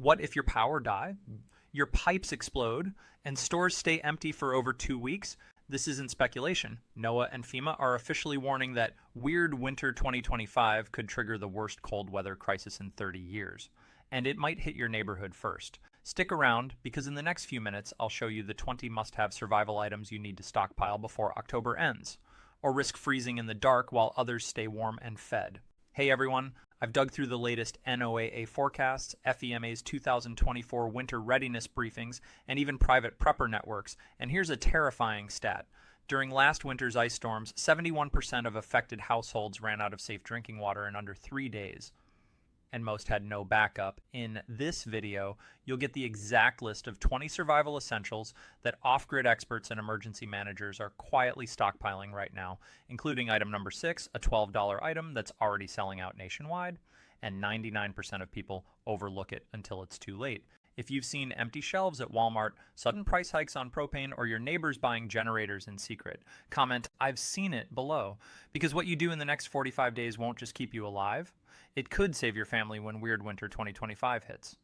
What if your power die, your pipes explode, and stores stay empty for over 2 weeks? This isn't speculation. NOAA and FEMA are officially warning that weird winter 2025 could trigger the worst cold weather crisis in 30 years. And it might hit your neighborhood first. Stick around, because in the next few minutes I'll show you the 20 must-have survival items you need to stockpile before October ends, or risk freezing in the dark while others stay warm and fed. Hey everyone, I've dug through the latest NOAA forecasts, FEMA's 2024 winter readiness briefings, and even private prepper networks, and here's a terrifying stat. During last winter's ice storms, 71% of affected households ran out of safe drinking water in under 3 days, and most had no backup. In this video, you'll get the exact list of 20 survival essentials that off-grid experts and emergency managers are quietly stockpiling right now, including item number 6, a $12 item that's already selling out nationwide, and 99% of people overlook it until it's too late. If you've seen empty shelves at Walmart, sudden price hikes on propane, or your neighbors buying generators in secret, comment, "I've seen it," below, because what you do in the next 45 days won't just keep you alive. It could save your family when weird winter 2025 hits.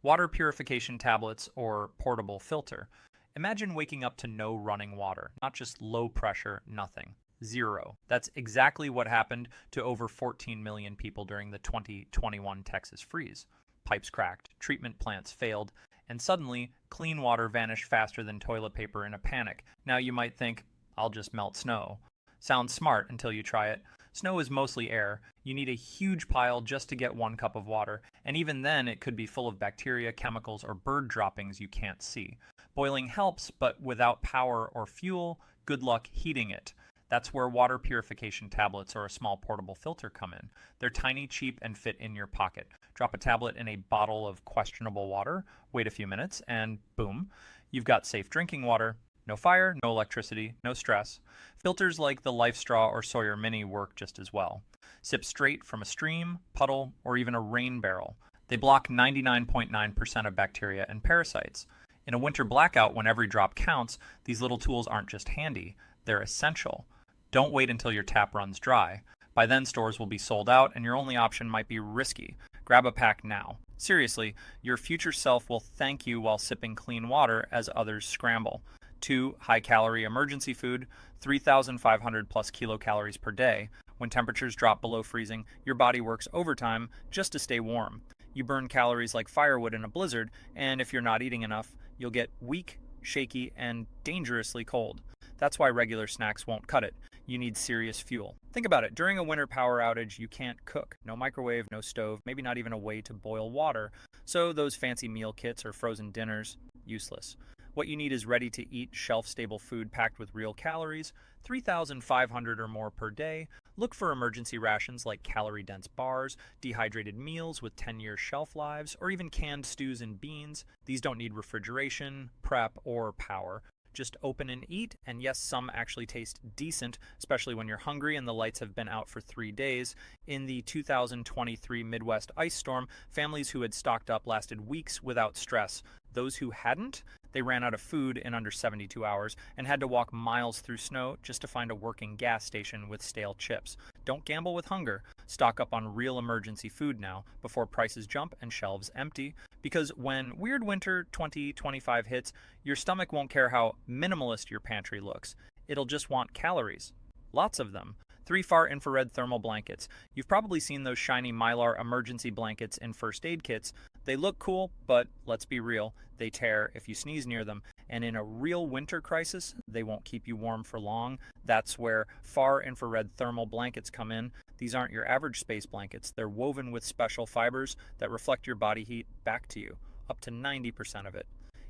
Water purification tablets or portable filter. Imagine waking up to no running water, not just low pressure, nothing. Zero. That's exactly what happened to over 14 million people during the 2021 Texas freeze. Pipes cracked, treatment plants failed, and suddenly clean water vanished faster than toilet paper in a panic. Now you might think, I'll just melt snow. Sounds smart until you try it. Snow is mostly air. You need a huge pile just to get 1 cup of water, and even then it could be full of bacteria, chemicals, or bird droppings you can't see. Boiling helps, but without power or fuel, good luck heating it. That's where water purification tablets or a small portable filter come in. They're tiny, cheap, and fit in your pocket. Drop a tablet in a bottle of questionable water, wait a few minutes, and boom, you've got safe drinking water. No fire, no electricity, no stress. Filters like the Life Straw or Sawyer Mini work just as well. Sip straight from a stream, puddle, or even a rain barrel. They block 99.9% of bacteria and parasites. In a winter blackout, when every drop counts, these little tools aren't just handy, they're essential. Don't wait until your tap runs dry. By then, stores will be sold out, and your only option might be risky. Grab a pack now. Seriously, your future self will thank you while sipping clean water as others scramble. 2 high-calorie emergency food, 3,500 plus kilocalories per day. When temperatures drop below freezing, your body works overtime just to stay warm. You burn calories like firewood in a blizzard, and if you're not eating enough, you'll get weak, shaky, and dangerously cold. That's why regular snacks won't cut it. You need serious fuel. Think about it. During a winter power outage, you can't cook. No microwave, no stove, maybe not even a way to boil water. So those fancy meal kits or frozen dinners, useless. What you need is ready-to-eat, shelf-stable food packed with real calories, 3,500 or more per day. Look for emergency rations like calorie-dense bars, dehydrated meals with 10-year shelf lives, or even canned stews and beans. These don't need refrigeration, prep, or power. Just open and eat, and yes, some actually taste decent, especially when you're hungry and the lights have been out for 3 days. In the 2023 Midwest ice storm, families who had stocked up lasted weeks without stress. Those who hadn't, they ran out of food in under 72 hours and had to walk miles through snow just to find a working gas station with stale chips. Don't gamble with hunger. Stock up on real emergency food now before prices jump and shelves empty, because when weird winter 2025 hits, your stomach won't care how minimalist your pantry looks. It'll just want calories. Lots of them. 3 far-infrared thermal blankets. You've probably seen those shiny Mylar emergency blankets in first aid kits. They look cool, but let's be real, they tear if you sneeze near them. And in a real winter crisis, they won't keep you warm for long. That's where far-infrared thermal blankets come in. These aren't your average space blankets. They're woven with special fibers that reflect your body heat back to you, up to 90% of it.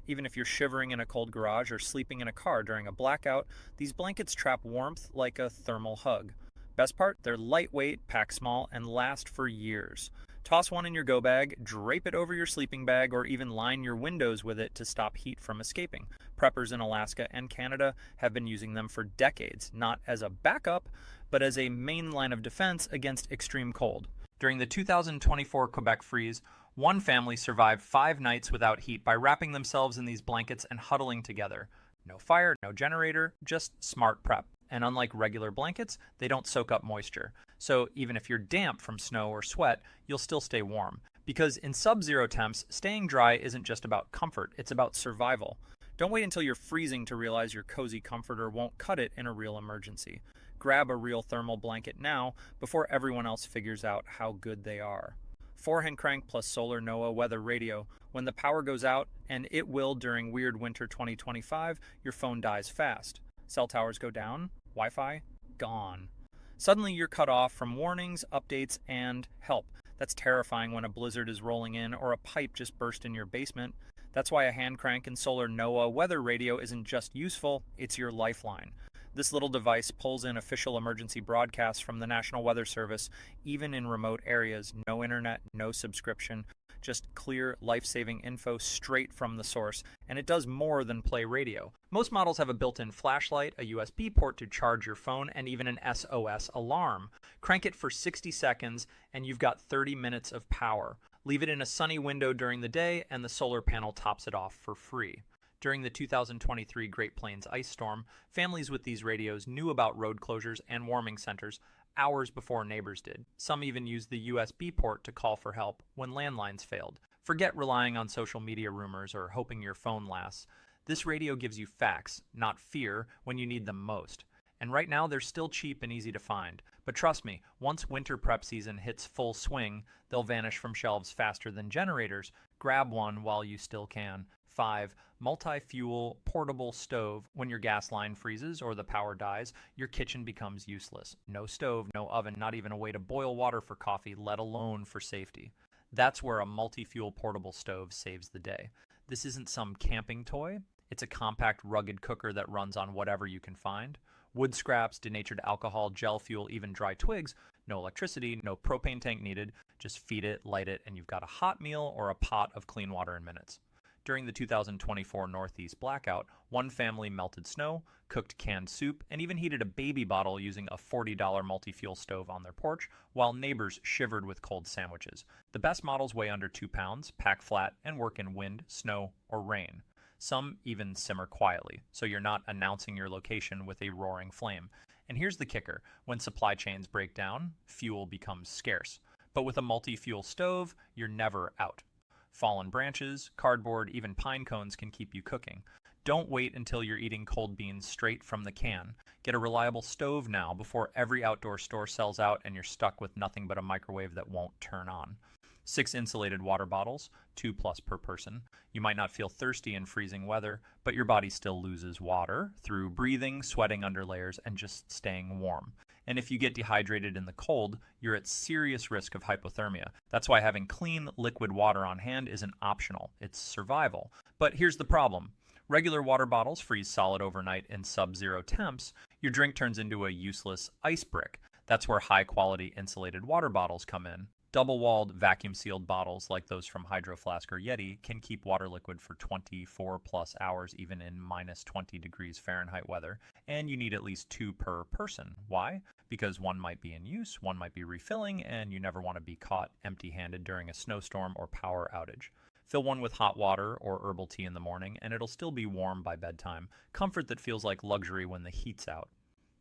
Even if you're shivering in a cold garage or sleeping in a car during a blackout, these blankets trap warmth like a thermal hug. Best part, they're lightweight, pack small, and last for years. Toss one in your go bag, drape it over your sleeping bag, or even line your windows with it to stop heat from escaping. Preppers in Alaska and Canada have been using them for decades, not as a backup, but as a main line of defense against extreme cold. During the 2024 Quebec freeze, one family survived 5 nights without heat by wrapping themselves in these blankets and huddling together. No fire, no generator, just smart prep. And unlike regular blankets, they don't soak up moisture. So even if you're damp from snow or sweat, you'll still stay warm. Because in sub-zero temps, staying dry isn't just about comfort, it's about survival. Don't wait until you're freezing to realize your cozy comforter won't cut it in a real emergency. Grab a real thermal blanket now before everyone else figures out how good they are. Forehand crank plus solar NOAA weather radio. When the power goes out, and it will during weird winter 2025, your phone dies fast. Cell towers go down, Wi-Fi gone. Suddenly you're cut off from warnings, updates, and help. That's terrifying when a blizzard is rolling in or a pipe just burst in your basement. That's why a hand crank and solar NOAA weather radio isn't just useful, it's your lifeline. This little device pulls in official emergency broadcasts from the National Weather Service, even in remote areas. No internet, no subscription, just clear, life-saving info straight from the source. And it does more than play radio. Most models have a built-in flashlight, a USB port to charge your phone, and even an SOS alarm. Crank it for 60 seconds, and you've got 30 minutes of power. Leave it in a sunny window during the day, and the solar panel tops it off for free. During the 2023 Great Plains ice storm, families with these radios knew about road closures and warming centers hours before neighbors did. Some even used the USB port to call for help when landlines failed. Forget relying on social media rumors or hoping your phone lasts. This radio gives you facts, not fear, when you need them most. And right now, they're still cheap and easy to find. But trust me, once winter prep season hits full swing, they'll vanish from shelves faster than generators. Grab one while you still can. 5. Multi-fuel portable stove. When your gas line freezes or the power dies, your kitchen becomes useless. No stove, no oven, not even a way to boil water for coffee, let alone for safety. That's where a multi-fuel portable stove saves the day. This isn't some camping toy. It's a compact, rugged cooker that runs on whatever you can find. Wood scraps, denatured alcohol, gel fuel, even dry twigs. No electricity, no propane tank needed. Just feed it, light it, and you've got a hot meal or a pot of clean water in minutes. During the 2024 Northeast blackout, one family melted snow, cooked canned soup, and even heated a baby bottle using a $40 multi-fuel stove on their porch, while neighbors shivered with cold sandwiches. The best models weigh under 2 pounds, pack flat, and work in wind, snow, or rain. Some even simmer quietly, so you're not announcing your location with a roaring flame. And here's the kicker: when supply chains break down, fuel becomes scarce. But with a multi-fuel stove, you're never out. Fallen branches, cardboard, even pine cones can keep you cooking. Don't wait until you're eating cold beans straight from the can. Get a reliable stove now before every outdoor store sells out and you're stuck with nothing but a microwave that won't turn on. 6 insulated water bottles, 2+ per person. You might not feel thirsty in freezing weather, but your body still loses water through breathing, sweating under layers, and just staying warm. And if you get dehydrated in the cold, you're at serious risk of hypothermia. That's why having clean, liquid water on hand isn't optional. It's survival. But here's the problem. Regular water bottles freeze solid overnight in sub-zero temps. Your drink turns into a useless ice brick. That's where high-quality insulated water bottles come in. Double-walled, vacuum-sealed bottles like those from Hydro Flask or Yeti can keep water liquid for 24+ hours even in minus 20 degrees Fahrenheit weather, and you need at least 2 per person. Why? Because one might be in use, one might be refilling, and you never want to be caught empty-handed during a snowstorm or power outage. Fill one with hot water or herbal tea in the morning, and it'll still be warm by bedtime. Comfort that feels like luxury when the heat's out.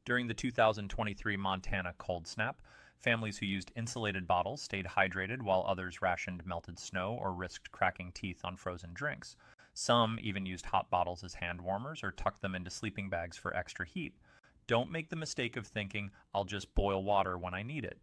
During the 2023 Montana cold snap, families who used insulated bottles stayed hydrated while others rationed melted snow or risked cracking teeth on frozen drinks. Some even used hot bottles as hand warmers or tucked them into sleeping bags for extra heat. Don't make the mistake of thinking, I'll just boil water when I need it.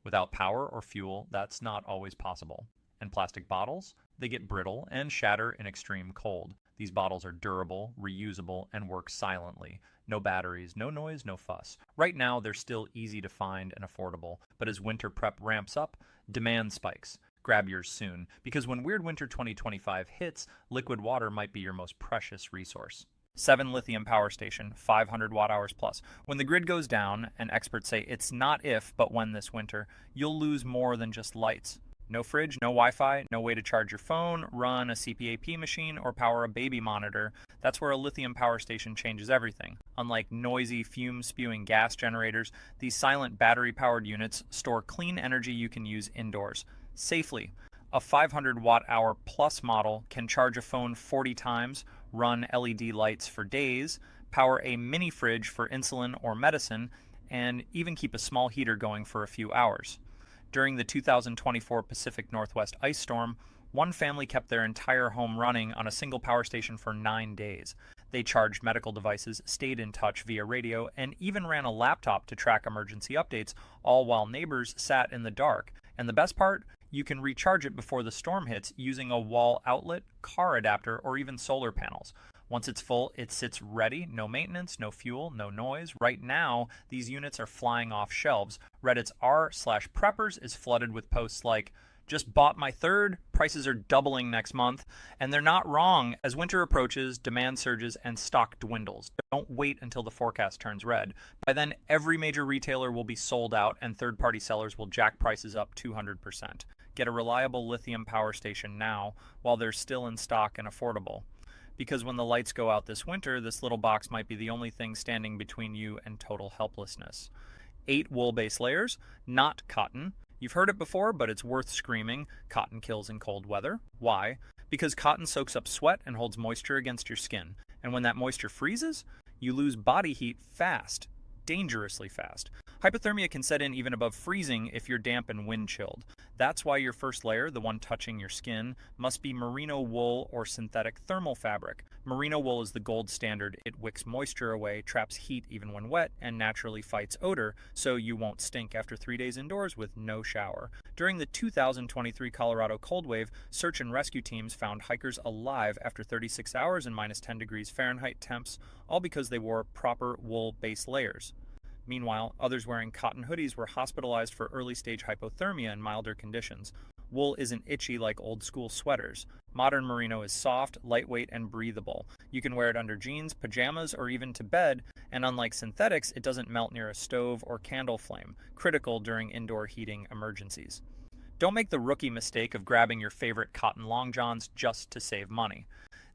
Without power or fuel, that's not always possible. And plastic bottles? They get brittle and shatter in extreme cold. These bottles are durable, reusable, and work silently. No batteries, no noise, no fuss. Right now, they're still easy to find and affordable, but as winter prep ramps up, demand spikes. Grab yours soon, because when Weird Winter 2025 hits, liquid water might be your most precious resource. 7 lithium power station, 500 watt-hours plus. When the grid goes down, and experts say it's not if, but when this winter, you'll lose more than just lights. No fridge, no Wi-Fi, no way to charge your phone, run a CPAP machine, or power a baby monitor. That's where a lithium power station changes everything. Unlike noisy, fume-spewing gas generators, these silent battery-powered units store clean energy you can use indoors, safely. A 500 watt-hour plus model can charge a phone 40 times, run LED lights for days, power a mini fridge for insulin or medicine, and even keep a small heater going for a few hours. During the 2024 Pacific Northwest ice storm, one family kept their entire home running on a single power station for 9 days. They charged medical devices, stayed in touch via radio, and even ran a laptop to track emergency updates, all while neighbors sat in the dark. And the best part? You can recharge it before the storm hits using a wall outlet, car adapter, or even solar panels. Once it's full, it sits ready, no maintenance, no fuel, no noise. Right now, these units are flying off shelves. Reddit's r/preppers is flooded with posts like, "Just bought my third, prices are doubling next month," and they're not wrong. As winter approaches, demand surges and stock dwindles. Don't wait until the forecast turns red. By then, every major retailer will be sold out and third-party sellers will jack prices up 200%. Get a reliable lithium power station now while they're still in stock and affordable. Because when the lights go out this winter, this little box might be the only thing standing between you and total helplessness. 8 wool-based layers, not cotton. You've heard it before, but it's worth screaming. Cotton kills in cold weather. Why? Because cotton soaks up sweat and holds moisture against your skin. And when that moisture freezes, you lose body heat fast, dangerously fast. Hypothermia can set in even above freezing if you're damp and wind chilled. That's why your first layer, the one touching your skin, must be merino wool or synthetic thermal fabric. Merino wool is the gold standard. It wicks moisture away, traps heat even when wet, and naturally fights odor, so you won't stink after 3 days indoors with no shower. During the 2023 Colorado cold wave, search and rescue teams found hikers alive after 36 hours in minus 10 degrees Fahrenheit temps, all because they wore proper wool-based layers. Meanwhile, others wearing cotton hoodies were hospitalized for early-stage hypothermia in milder conditions. Wool isn't itchy like old-school sweaters. Modern merino is soft, lightweight, and breathable. You can wear it under jeans, pajamas, or even to bed, and unlike synthetics, it doesn't melt near a stove or candle flame, critical during indoor heating emergencies. Don't make the rookie mistake of grabbing your favorite cotton long johns just to save money.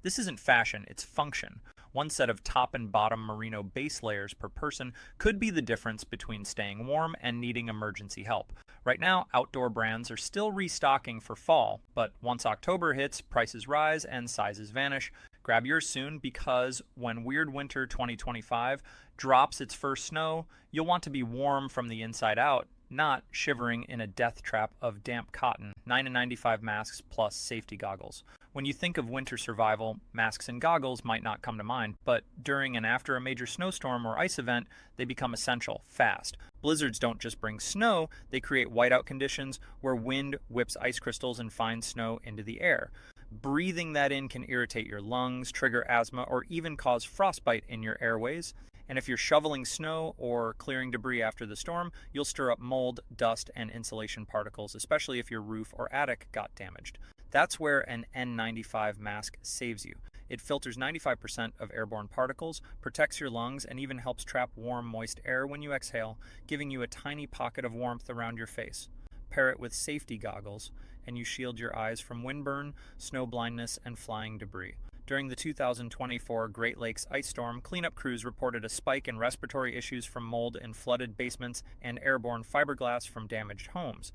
This isn't fashion, it's function. One set of top and bottom merino base layers per person could be the difference between staying warm and needing emergency help. Right now, outdoor brands are still restocking for fall, but once October hits, prices rise and sizes vanish. Grab yours soon because when Weird Winter 2025 drops its first snow, you'll want to be warm from the inside out, not shivering in a death trap of damp cotton. 9 N95 masks plus safety goggles. When you think of winter survival, masks and goggles might not come to mind, but during and after a major snowstorm or ice event, they become essential, fast. Blizzards don't just bring snow, they create whiteout conditions where wind whips ice crystals and fine snow into the air. Breathing that in can irritate your lungs, trigger asthma, or even cause frostbite in your airways. And if you're shoveling snow or clearing debris after the storm, you'll stir up mold, dust, and insulation particles, especially if your roof or attic got damaged. That's where an N95 mask saves you. It filters 95% of airborne particles, protects your lungs, and even helps trap warm, moist air when you exhale, giving you a tiny pocket of warmth around your face. Pair it with safety goggles, and you shield your eyes from windburn, snow blindness, and flying debris. During the 2024 Great Lakes ice storm, cleanup crews reported a spike in respiratory issues from mold in flooded basements and airborne fiberglass from damaged homes.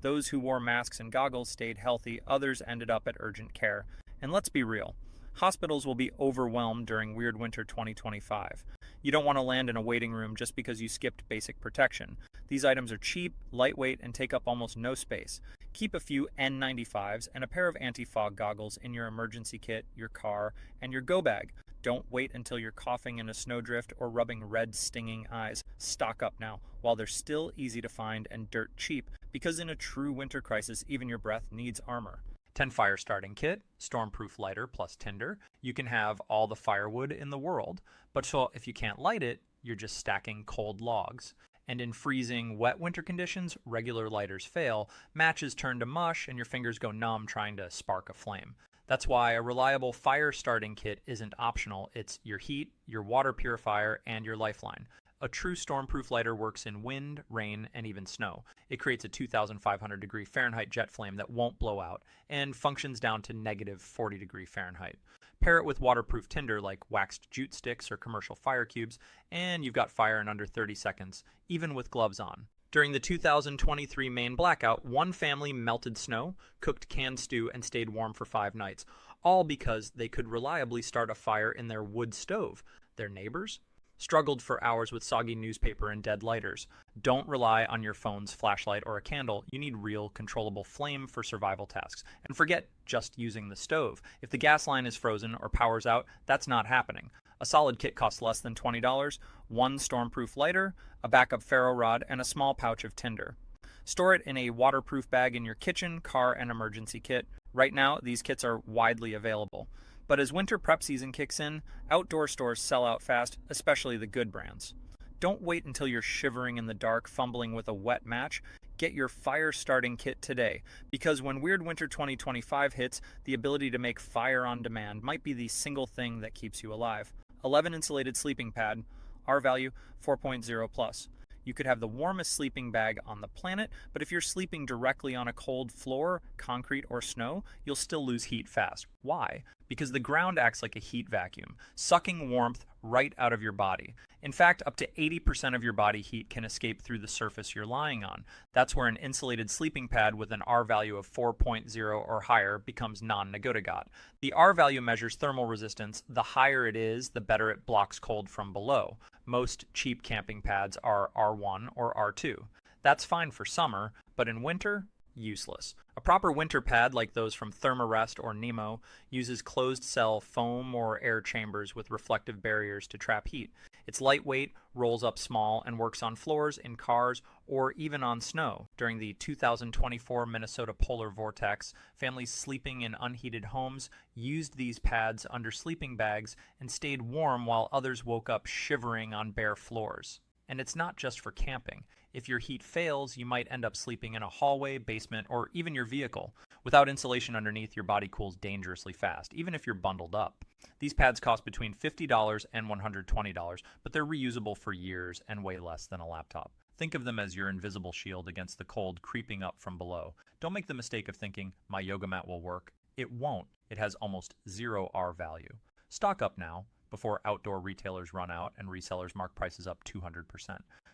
Those who wore masks and goggles stayed healthy, others ended up at urgent care. And let's be real, hospitals will be overwhelmed during Weird Winter 2025. You don't want to land in a waiting room just because you skipped basic protection. These items are cheap, lightweight, and take up almost no space. Keep a few N95s and a pair of anti-fog goggles in your emergency kit, your car, and your go bag. Don't wait until you're coughing in a snowdrift or rubbing red, stinging eyes. Stock up now, while they're still easy to find and dirt cheap, because in a true winter crisis, even your breath needs armor. 10 fire starting kit, stormproof lighter plus tinder. You can have all the firewood in the world, but so if you can't light it, you're just stacking cold logs. And in freezing, wet winter conditions, regular lighters fail, matches turn to mush, and your fingers go numb trying to spark a flame. That's why a reliable fire starting kit isn't optional. It's your heat, your water purifier, and your lifeline. A true stormproof lighter works in wind, rain, and even snow. It creates a 2,500 degree Fahrenheit jet flame that won't blow out and functions down to negative 40 degree Fahrenheit. Pair it with waterproof tinder like waxed jute sticks or commercial fire cubes, and you've got fire in under 30 seconds, even with gloves on. During the 2023 Maine blackout, one family melted snow, cooked canned stew, and stayed warm for 5 nights, all because they could reliably start a fire in their wood stove. Their neighbors? Struggled for hours with soggy newspaper and dead lighters? Don't rely on your phone's flashlight or a candle. You need real, controllable flame for survival tasks. And forget just using the stove. If the gas line is frozen or power's out, that's not happening. A solid kit costs less than $20, one stormproof lighter, a backup ferro rod, and a small pouch of tinder. Store it in a waterproof bag in your kitchen, car, and emergency kit. Right now, these kits are widely available. But as winter prep season kicks in, outdoor stores sell out fast, especially the good brands. Don't wait until you're shivering in the dark, fumbling with a wet match. Get your fire starting kit today, because when Weird Winter 2025 hits, the ability to make fire on demand might be the single thing that keeps you alive. 11 insulated sleeping pad, R value 4.0 plus. You could have the warmest sleeping bag on the planet, but if you're sleeping directly on a cold floor, concrete, or snow, you'll still lose heat fast. Why? Because the ground acts like a heat vacuum, sucking warmth right out of your body. In fact, up to 80% of your body heat can escape through the surface you're lying on. That's where an insulated sleeping pad with an R value of 4.0 or higher becomes non-negotiable. The R value measures thermal resistance. The higher it is, the better it blocks cold from below. Most cheap camping pads are R1 or R2. That's fine for summer, but in winter, useless. A proper winter pad like those from Thermarest or Nemo uses closed-cell foam or air chambers with reflective barriers to trap heat. It's lightweight, rolls up small, and works on floors, in cars, or even on snow. During the 2024 Minnesota polar vortex, families sleeping in unheated homes used these pads under sleeping bags and stayed warm while others woke up shivering on bare floors. And it's not just for camping. If your heat fails, you might end up sleeping in a hallway, basement, or even your vehicle. Without insulation underneath, your body cools dangerously fast, even if you're bundled up. These pads cost between $50 and $120, but they're reusable for years and weigh less than a laptop. Think of them as your invisible shield against the cold creeping up from below. Don't make the mistake of thinking, my yoga mat will work. It won't. It has almost zero R value. Stock up now, before outdoor retailers run out and resellers mark prices up 200%.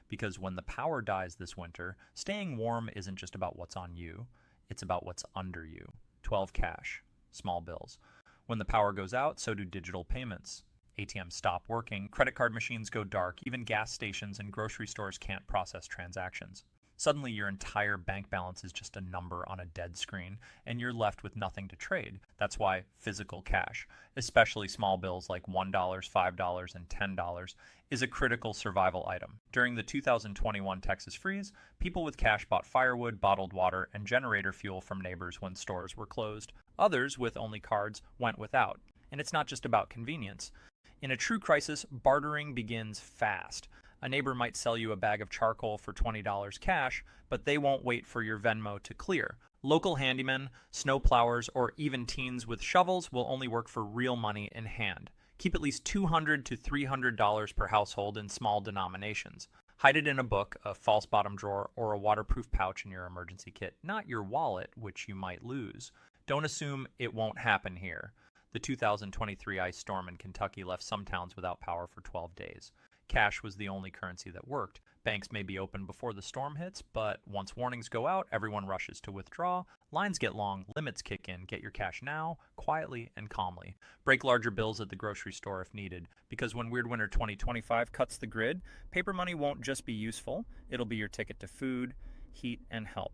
Because when the power dies this winter, staying warm isn't just about what's on you, it's about what's under you. 12 cash, small bills. When the power goes out, so do digital payments. ATMs stop working, credit card machines go dark, even gas stations and grocery stores can't process transactions. Suddenly your entire bank balance is just a number on a dead screen, and you're left with nothing to trade. That's why physical cash, especially small bills like $1, $5, and $10, is a critical survival item. During the 2021 Texas freeze, people with cash bought firewood, bottled water, and generator fuel from neighbors when stores were closed. Others, with only cards, went without. And it's not just about convenience. In a true crisis, bartering begins fast. A neighbor might sell you a bag of charcoal for $20 cash, but they won't wait for your Venmo to clear. Local handymen, snow plowers, or even teens with shovels will only work for real money in hand. Keep at least $200 to $300 per household in small denominations. Hide it in a book, a false bottom drawer, or a waterproof pouch in your emergency kit, not your wallet, which you might lose. Don't assume it won't happen here. The 2023 ice storm in Kentucky left some towns without power for 12 days. Cash was the only currency that worked. Banks may be open before the storm hits, but once warnings go out, everyone rushes to withdraw. Lines get long, limits kick in. Get your cash now, quietly and calmly. Break larger bills at the grocery store if needed, because when Weird Winter 2025 cuts the grid, paper money won't just be useful, it'll be your ticket to food, heat, and help,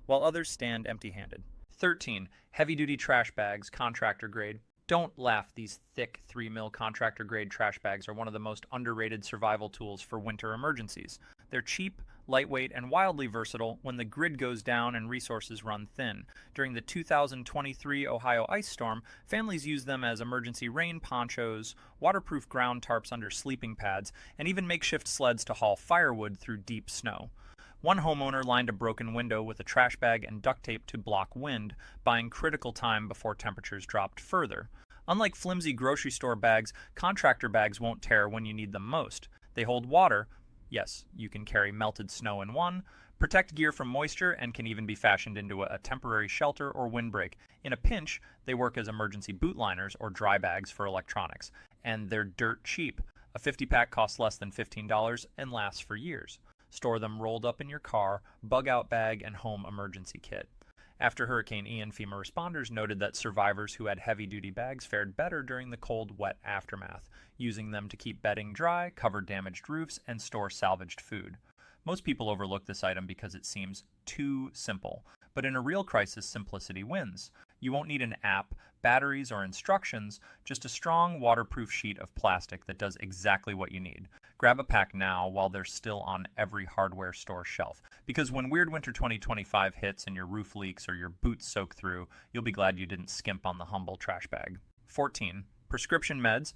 while others stand empty-handed. 13. Heavy-duty trash bags, contractor grade. Don't laugh, these thick 3mm contractor grade trash bags are one of the most underrated survival tools for winter emergencies. They're cheap, lightweight, and wildly versatile when the grid goes down and resources run thin. During the 2023 Ohio ice storm, families used them as emergency rain ponchos, waterproof ground tarps under sleeping pads, and even makeshift sleds to haul firewood through deep snow. One homeowner lined a broken window with a trash bag and duct tape to block wind, buying critical time before temperatures dropped further. Unlike flimsy grocery store bags, contractor bags won't tear when you need them most. They hold water. Yes, you can carry melted snow in one, protect gear from moisture, and can even be fashioned into a temporary shelter or windbreak. In a pinch, they work as emergency boot liners or dry bags for electronics. And they're dirt cheap. A 50-pack costs less than $15 and lasts for years. Store them rolled up in your car, bug-out bag, and home emergency kit. After Hurricane Ian, FEMA responders noted that survivors who had heavy-duty bags fared better during the cold, wet aftermath, using them to keep bedding dry, cover damaged roofs, and store salvaged food. Most people overlook this item because it seems too simple, but in a real crisis, simplicity wins. You won't need an app, batteries, or instructions, just a strong, waterproof sheet of plastic that does exactly what you need. Grab a pack now while they're still on every hardware store shelf, because when Weird Winter 2025 hits and your roof leaks or your boots soak through, you'll be glad you didn't skimp on the humble trash bag. 14. Prescription meds,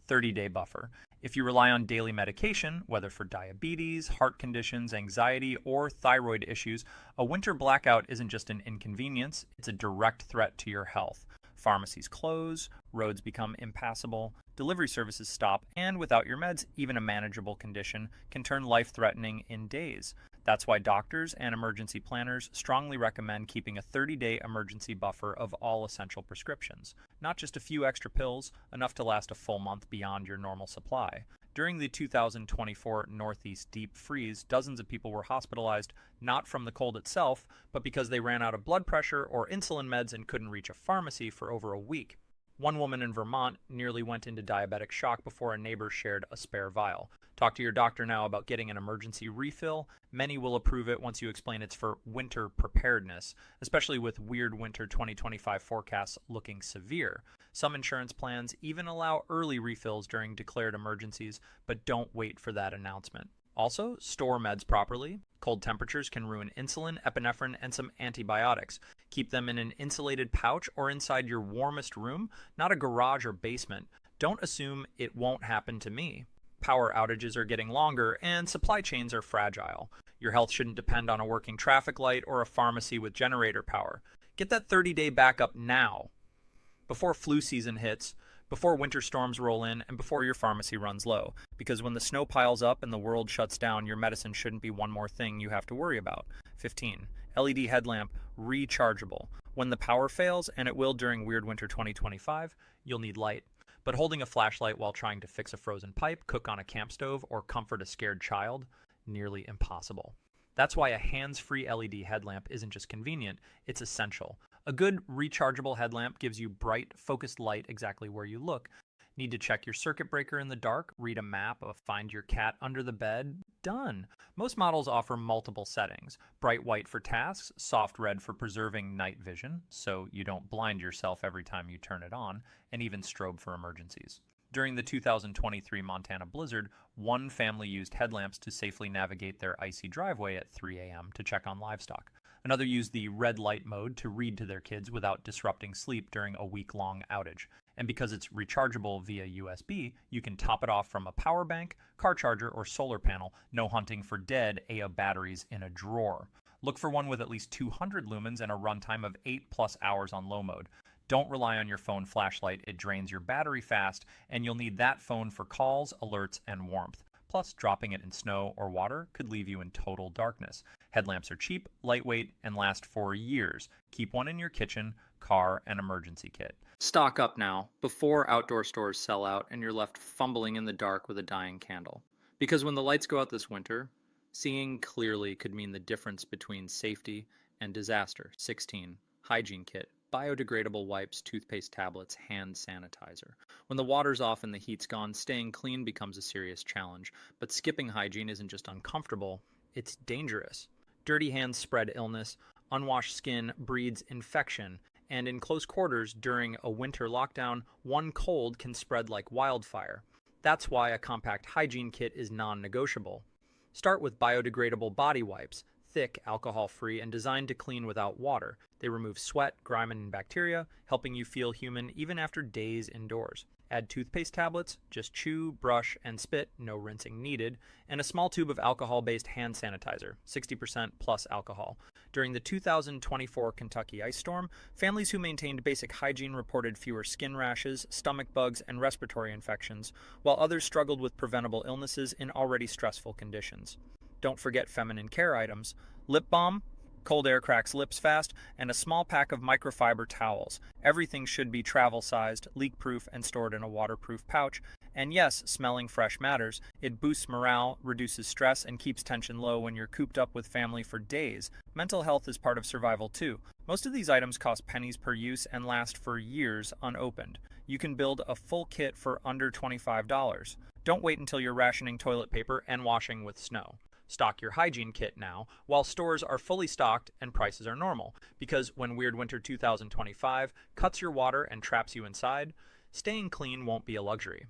30-day buffer. If you rely on daily medication, whether for diabetes, heart conditions, anxiety, or thyroid issues, a winter blackout isn't just an inconvenience, it's a direct threat to your health. Pharmacies close, roads become impassable, delivery services stop, and without your meds, even a manageable condition can turn life-threatening in days. That's why doctors and emergency planners strongly recommend keeping a 30-day emergency buffer of all essential prescriptions. Not just a few extra pills, enough to last a full month beyond your normal supply. During the 2024 Northeast deep freeze, dozens of people were hospitalized not from the cold itself, but because they ran out of blood pressure or insulin meds and couldn't reach a pharmacy for over a week. One woman in Vermont nearly went into diabetic shock before a neighbor shared a spare vial. Talk to your doctor now about getting an emergency refill. Many will approve it once you explain it's for winter preparedness, especially with Weird Winter 2025 forecasts looking severe. Some insurance plans even allow early refills during declared emergencies, but don't wait for that announcement. Also, store meds properly. Cold temperatures can ruin insulin, epinephrine, and some antibiotics. Keep them in an insulated pouch or inside your warmest room, not a garage or basement. Don't assume it won't happen to me. Power outages are getting longer, and supply chains are fragile. Your health shouldn't depend on a working traffic light or a pharmacy with generator power. Get that 30-day backup now, before flu season hits, before winter storms roll in, and before your pharmacy runs low. Because when the snow piles up and the world shuts down, your medicine shouldn't be one more thing you have to worry about. 15. LED headlamp, rechargeable. When the power fails, and it will during Weird Winter 2025, you'll need light. But holding a flashlight while trying to fix a frozen pipe, cook on a camp stove, or comfort a scared child, nearly impossible. That's why a hands-free LED headlamp isn't just convenient, it's essential. A good rechargeable headlamp gives you bright, focused light exactly where you look. Need to check your circuit breaker in the dark, read a map, find your cat under the bed? Done. Most models offer multiple settings. Bright white for tasks, soft red for preserving night vision, so you don't blind yourself every time you turn it on, and even strobe for emergencies. During the 2023 Montana blizzard, one family used headlamps to safely navigate their icy driveway at 3 a.m. to check on livestock. Another used the red light mode to read to their kids without disrupting sleep during a week-long outage. And because it's rechargeable via USB, you can top it off from a power bank, car charger, or solar panel. No hunting for dead AA batteries in a drawer. Look for one with at least 200 lumens and a runtime of 8+ hours on low mode. Don't rely on your phone flashlight, it drains your battery fast, and you'll need that phone for calls, alerts, and warmth. Plus, dropping it in snow or water could leave you in total darkness. Headlamps are cheap, lightweight, and last for years. Keep one in your kitchen, car, and emergency kit. Stock up now, before outdoor stores sell out and you're left fumbling in the dark with a dying candle. Because when the lights go out this winter, seeing clearly could mean the difference between safety and disaster. 16. Hygiene kit. Biodegradable wipes, toothpaste tablets, hand sanitizer. When the water's off and the heat's gone, staying clean becomes a serious challenge. But skipping hygiene isn't just uncomfortable, it's dangerous. Dirty hands spread illness, unwashed skin breeds infection, and in close quarters during a winter lockdown, one cold can spread like wildfire. That's why a compact hygiene kit is non-negotiable. Start with biodegradable body wipes, thick, alcohol-free, and designed to clean without water. They remove sweat, grime, and bacteria, helping you feel human even after days indoors. Add toothpaste tablets, just chew, brush, and spit, no rinsing needed, and a small tube of alcohol-based hand sanitizer, 60% plus alcohol. During the 2024 Kentucky ice storm, families who maintained basic hygiene reported fewer skin rashes, stomach bugs, and respiratory infections, while others struggled with preventable illnesses in already stressful conditions. Don't forget feminine care items. Lip balm, cold air cracks lips fast, and a small pack of microfiber towels. Everything should be travel-sized, leak-proof, and stored in a waterproof pouch. And yes, smelling fresh matters. It boosts morale, reduces stress, and keeps tension low when you're cooped up with family for days. Mental health is part of survival too. Most of these items cost pennies per use and last for years unopened. You can build a full kit for under $25. Don't wait until you're rationing toilet paper and washing with snow. Stock your hygiene kit now, while stores are fully stocked and prices are normal, because when Weird Winter 2025 cuts your water and traps you inside, staying clean won't be a luxury.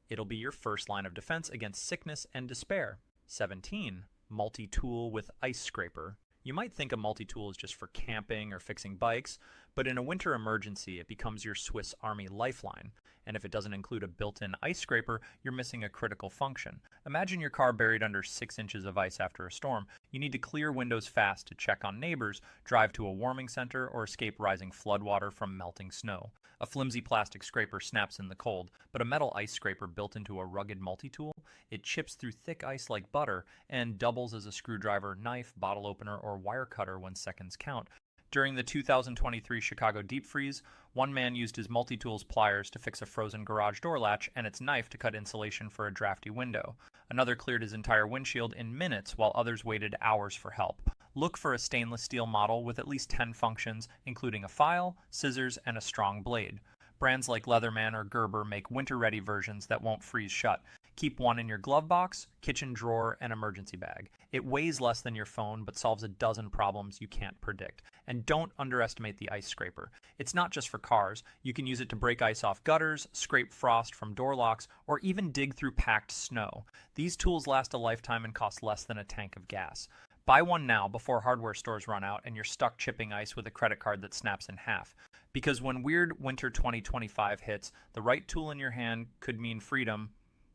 It'll be your first line of defense against sickness and despair. 17. Multi-tool with ice scraper. You might think a multi-tool is just for camping or fixing bikes, but in a winter emergency, it becomes your Swiss Army lifeline. And if it doesn't include a built-in ice scraper, you're missing a critical function. Imagine your car buried under 6 inches of ice after a storm. You need to clear windows fast to check on neighbors, drive to a warming center, or escape rising floodwater from melting snow. A flimsy plastic scraper snaps in the cold, but a metal ice scraper built into a rugged multi-tool, it chips through thick ice like butter and doubles as a screwdriver, knife, bottle opener, or wire cutter when seconds count. During the 2023 Chicago deep freeze, one man used his multi-tool's pliers to fix a frozen garage door latch and its knife to cut insulation for a drafty window. Another cleared his entire windshield in minutes while others waited hours for help. Look for a stainless steel model with at least 10 functions, including a file, scissors, and a strong blade. Brands like Leatherman or Gerber make winter-ready versions that won't freeze shut. Keep one in your glove box, kitchen drawer, and emergency bag. It weighs less than your phone, but solves a dozen problems you can't predict. And don't underestimate the ice scraper. It's not just for cars. You can use it to break ice off gutters, scrape frost from door locks, or even dig through packed snow. These tools last a lifetime and cost less than a tank of gas. Buy one now before hardware stores run out and you're stuck chipping ice with a credit card that snaps in half. Because when Weird Winter 2025 hits, the right tool in your hand could mean freedom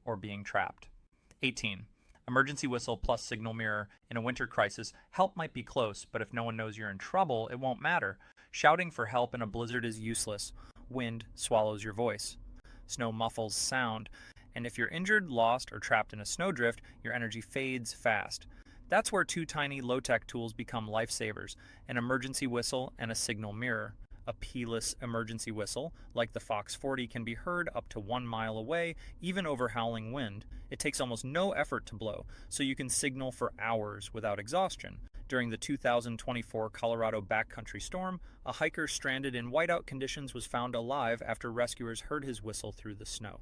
or being trapped. 18. Emergency whistle plus signal mirror. In a winter crisis, help might be close, but if no one knows you're in trouble, it won't matter. Shouting for help in a blizzard is useless. Wind swallows your voice. Snow muffles sound. And if you're injured, lost, or trapped in a snowdrift, your energy fades fast. That's where two tiny low-tech tools become lifesavers, an emergency whistle and a signal mirror. A P-less emergency whistle, like the Fox 40, can be heard up to 1 mile away, even over howling wind. It takes almost no effort to blow, so you can signal for hours without exhaustion. During the 2024 Colorado backcountry storm, a hiker stranded in whiteout conditions was found alive after rescuers heard his whistle through the snow.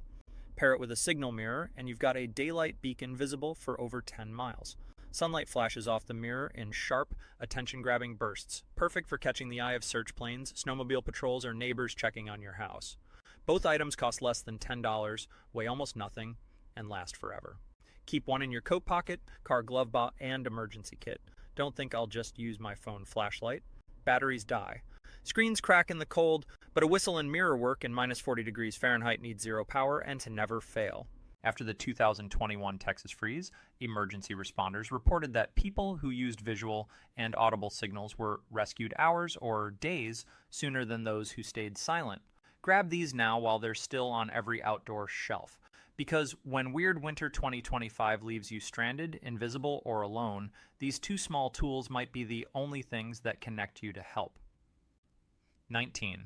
Pair it with a signal mirror, and you've got a daylight beacon visible for over 10 miles. Sunlight flashes off the mirror in sharp, attention-grabbing bursts, perfect for catching the eye of search planes, snowmobile patrols, or neighbors checking on your house. Both items cost less than $10, weigh almost nothing, and last forever. Keep one in your coat pocket, car glove box, and emergency kit. Don't think I'll just use my phone flashlight. Batteries die. Screens crack in the cold, but a whistle and mirror work in minus 40 degrees Fahrenheit need zero power and to never fail. After the 2021 Texas freeze, emergency responders reported that people who used visual and audible signals were rescued hours or days sooner than those who stayed silent. Grab these now while they're still on every outdoor shelf. Because when Weird Winter 2025 leaves you stranded, invisible, or alone, these two small tools might be the only things that connect you to help. 19.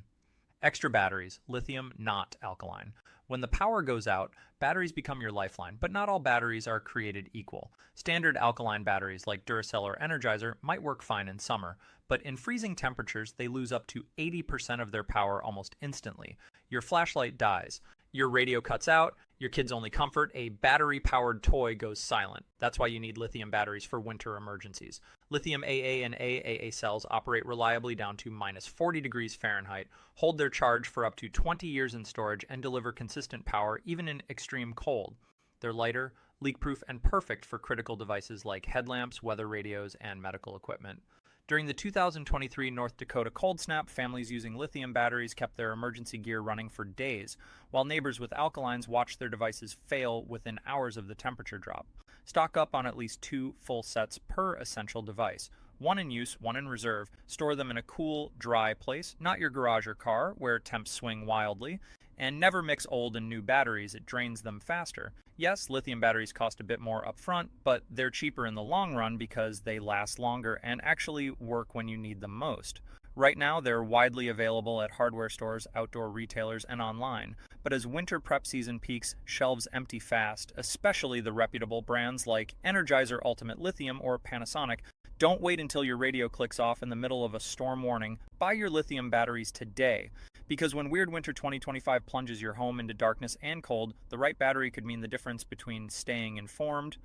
Extra batteries, lithium, not alkaline. When the power goes out, batteries become your lifeline, but not all batteries are created equal. Standard alkaline batteries like Duracell or Energizer might work fine in summer, but in freezing temperatures, they lose up to 80% of their power almost instantly. Your flashlight dies. Your radio cuts out, your kid's only comfort, a battery-powered toy goes silent. That's why you need lithium batteries for winter emergencies. Lithium AA and AAA cells operate reliably down to minus 40 degrees Fahrenheit, hold their charge for up to 20 years in storage, and deliver consistent power even in extreme cold. They're lighter, leak-proof, and perfect for critical devices like headlamps, weather radios, and medical equipment. During the 2023 North Dakota cold snap, families using lithium batteries kept their emergency gear running for days, while neighbors with alkalines watched their devices fail within hours of the temperature drop. Stock up on at least 2 full sets per essential device. One in use, one in reserve. Store them in a cool, dry place, not your garage or car, where temps swing wildly. And never mix old and new batteries, it drains them faster. Yes, lithium batteries cost a bit more upfront, but they're cheaper in the long run because they last longer and actually work when you need them most. Right now, they're widely available at hardware stores, outdoor retailers, and online. But as winter prep season peaks, shelves empty fast, especially the reputable brands like Energizer Ultimate Lithium or Panasonic. Don't wait until your radio clicks off in the middle of a storm warning. Buy your lithium batteries today. Because when Weird Winter 2025 plunges your home into darkness and cold, the right battery could mean the difference between staying informed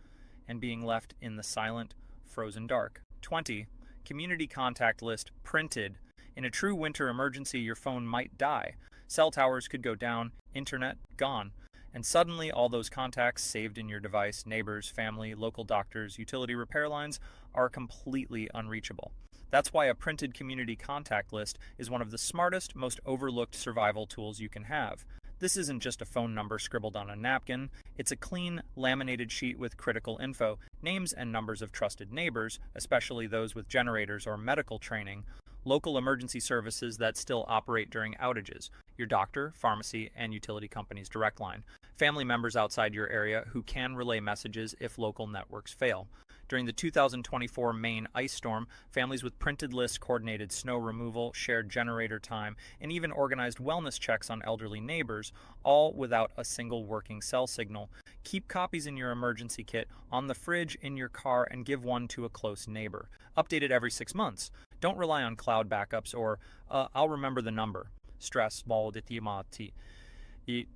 and being left in the silent, frozen dark. 20. Community contact list printed. In a true winter emergency, your phone might die. Cell towers could go down, internet gone. And suddenly, all those contacts saved in your device, neighbors, family, local doctors, utility repair lines, are completely unreachable. That's why a printed community contact list is one of the smartest, most overlooked survival tools you can have. This isn't just a phone number scribbled on a napkin. It's a clean, laminated sheet with critical info, names and numbers of trusted neighbors, especially those with generators or medical training, local emergency services that still operate during outages, your doctor, pharmacy, and utility company's direct line, family members outside your area who can relay messages if local networks fail. During the 2024 Maine ice storm, families with printed lists coordinated snow removal, shared generator time, and even organized wellness checks on elderly neighbors, all without a single working cell signal. Keep copies in your emergency kit, on the fridge, in your car, and give one to a close neighbor. Update it every 6 months. Don't rely on cloud backups or, I'll remember the number. Stress,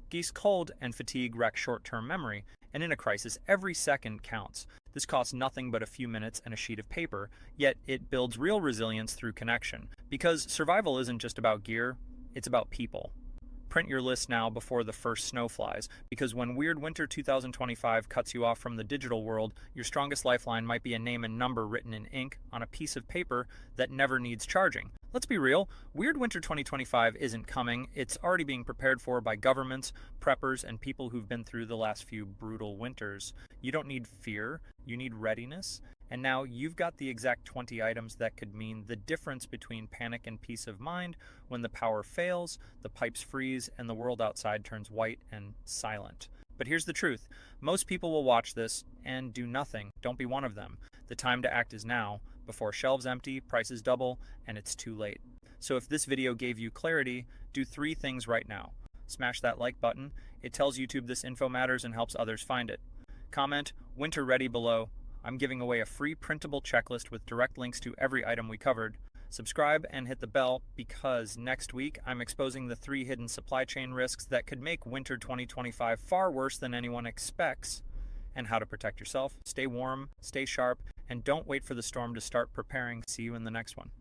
geese cold, and fatigue wreck short-term memory, and in a crisis, every second counts. This costs nothing but a few minutes and a sheet of paper, yet it builds real resilience through connection. Because survival isn't just about gear, it's about people. Print your list now before the first snow flies, because when Weird Winter 2025 cuts you off from the digital world, your strongest lifeline might be a name and number written in ink on a piece of paper that never needs charging. Let's be real, Weird Winter 2025 isn't coming. It's already being prepared for by governments, preppers, and people who've been through the last few brutal winters. You don't need fear, you need readiness. And now you've got the exact 20 items that could mean the difference between panic and peace of mind when the power fails, the pipes freeze, and the world outside turns white and silent. But here's the truth. Most people will watch this and do nothing. Don't be one of them. The time to act is now, before shelves empty, prices double, and it's too late. So if this video gave you clarity, do 3 things right now. Smash that like button. It tells YouTube this info matters and helps others find it. Comment "Winter Ready" below. I'm giving away a free printable checklist with direct links to every item we covered. Subscribe and hit the bell because next week I'm exposing the 3 hidden supply chain risks that could make winter 2025 far worse than anyone expects, and how to protect yourself, stay warm, stay sharp, and don't wait for the storm to start preparing. See you in the next one.